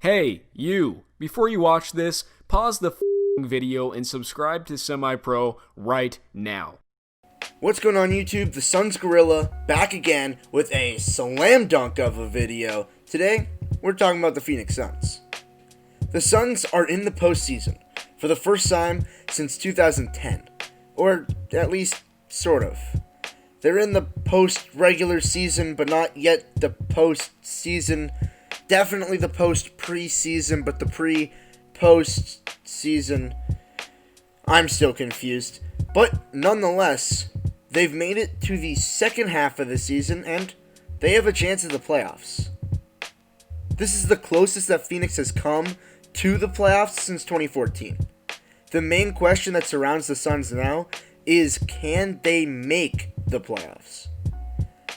Hey, you! Before you watch this, pause the video and subscribe to SemiPro right now. What's going on YouTube? The Suns Gorilla back again with a slam dunk of a video. Today, we're talking about the Phoenix Suns. The Suns are in the postseason for the first time since 2010. Or at least, sort of. They're in the post-regular season, but not yet the post-season. Definitely the post-preseason, but the pre-post-season. I'm still confused. But nonetheless, they've made it to the second half of the season, and they have a chance at the playoffs. This is the closest that Phoenix has come to the playoffs since 2014. The main question that surrounds the Suns now is, can they make the playoffs?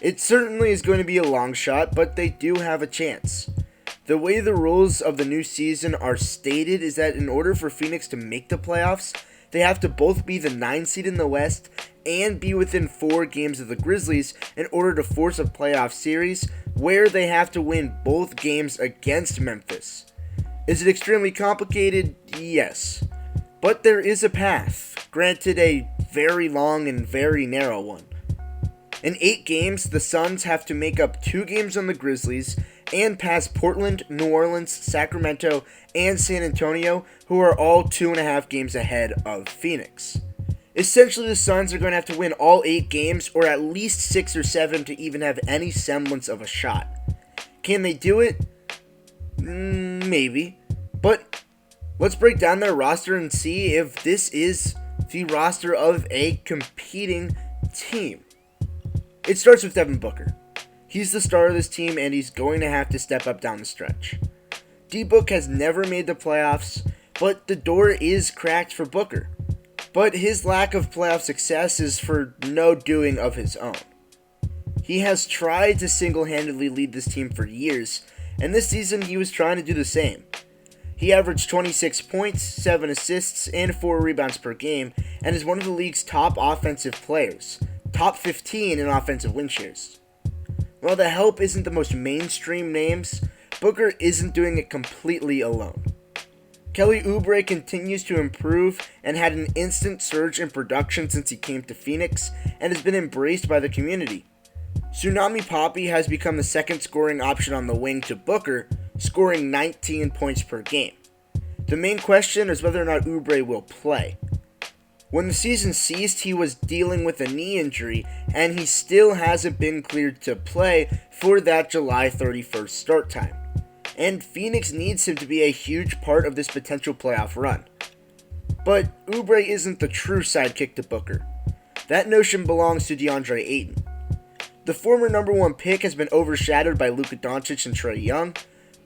It certainly is going to be a long shot, but they do have a chance. The way the rules of the new season are stated is that in order for Phoenix to make the playoffs, they have to both be the 9 seed in the West and be within 4 games of the Grizzlies in order to force a playoff series where they have to win both games against Memphis. Is it extremely complicated? Yes. But there is a path, granted a very long and very narrow one. In 8 games, the Suns have to make up 2 games on the Grizzlies and pass Portland, New Orleans, Sacramento, and San Antonio, who are all 2.5 games ahead of Phoenix. Essentially, the Suns are going to have to win all 8 games, or at least 6 or 7 to even have any semblance of a shot. Can they do it? Maybe. But let's break down their roster and see if this is the roster of a competing team. It starts with Devin Booker. He's the star of this team, and he's going to have to step up down the stretch. D-Book has never made the playoffs, but the door is cracked for Booker. But his lack of playoff success is for no doing of his own. He has tried to single-handedly lead this team for years, and this season he was trying to do the same. He averaged 26 points, 7 assists, and 4 rebounds per game, and is one of the league's top offensive players, top 15 in offensive win shares. While the help isn't the most mainstream names, Booker isn't doing it completely alone. Kelly Oubre continues to improve and had an instant surge in production since he came to Phoenix and has been embraced by the community. Tsunami Papi has become the second scoring option on the wing to Booker, scoring 19 points per game. The main question is whether or not Oubre will play. When the season ceased, he was dealing with a knee injury, and he still hasn't been cleared to play for that July 31st start time. And Phoenix needs him to be a huge part of this potential playoff run. But Oubre isn't the true sidekick to Booker. That notion belongs to DeAndre Ayton. The former number 1 pick has been overshadowed by Luka Doncic and Trae Young,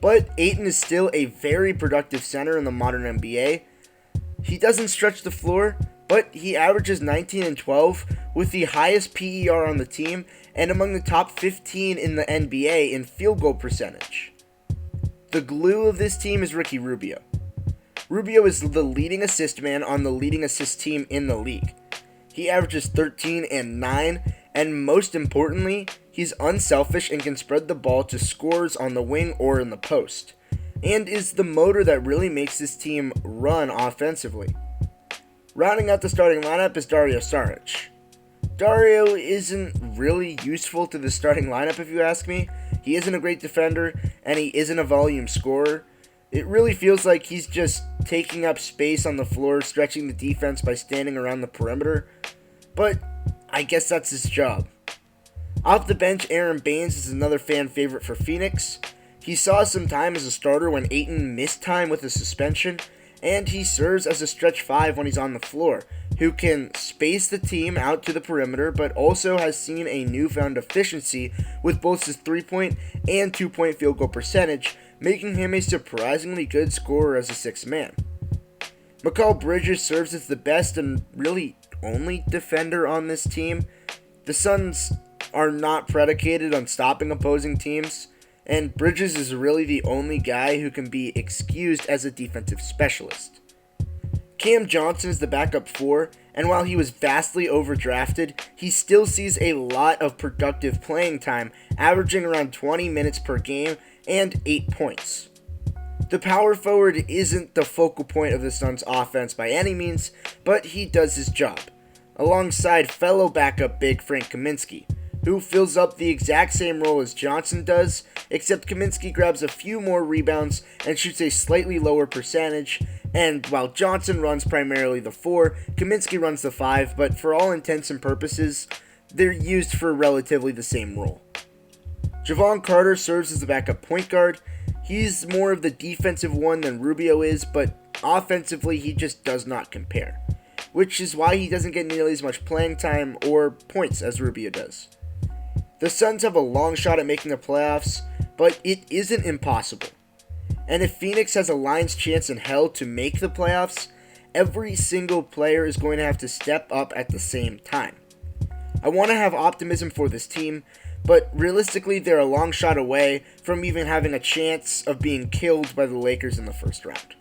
but Ayton is still a very productive center in the modern NBA. He doesn't stretch the floor, but he averages 19 and 12 with the highest PER on the team and among the top 15 in the NBA in field goal percentage. The glue of this team is Ricky Rubio. Rubio is the leading assist man on the leading assist team in the league. He averages 13 and 9, and most importantly, he's unselfish and can spread the ball to scorers on the wing or in the post, and is the motor that really makes this team run offensively. Rounding out the starting lineup is Dario Saric. Dario isn't really useful to the starting lineup if you ask me. He isn't a great defender, and he isn't a volume scorer. It really feels like he's just taking up space on the floor, stretching the defense by standing around the perimeter. But I guess that's his job. Off the bench, Aaron Baines is another fan favorite for Phoenix. He saw some time as a starter when Ayton missed time with a suspension, and he serves as a stretch 5 when he's on the floor, who can space the team out to the perimeter, but also has seen a newfound efficiency with both his 3-point and 2-point field goal percentage, making him a surprisingly good scorer as a 6th man. Mikal Bridges serves as the best and really only defender on this team. The Suns are not predicated on stopping opposing teams, and Bridges is really the only guy who can be excused as a defensive specialist. Cam Johnson is the backup 4, and while he was vastly overdrafted, he still sees a lot of productive playing time, averaging around 20 minutes per game and 8 points. The power forward isn't the focal point of the Suns' offense by any means, but he does his job, alongside fellow backup big Frank Kaminsky, who fills up the exact same role as Johnson does, except Kaminsky grabs a few more rebounds and shoots a slightly lower percentage, and while Johnson runs primarily the 4, Kaminsky runs the 5, but for all intents and purposes, they're used for relatively the same role. Javon Carter serves as the backup point guard. He's more of the defensive one than Rubio is, but offensively he just does not compare, which is why he doesn't get nearly as much playing time or points as Rubio does. The Suns have a long shot at making the playoffs, but it isn't impossible. And if Phoenix has a lion's chance in hell to make the playoffs, every single player is going to have to step up at the same time. I want to have optimism for this team, but realistically they're a long shot away from even having a chance of being killed by the Lakers in the first round.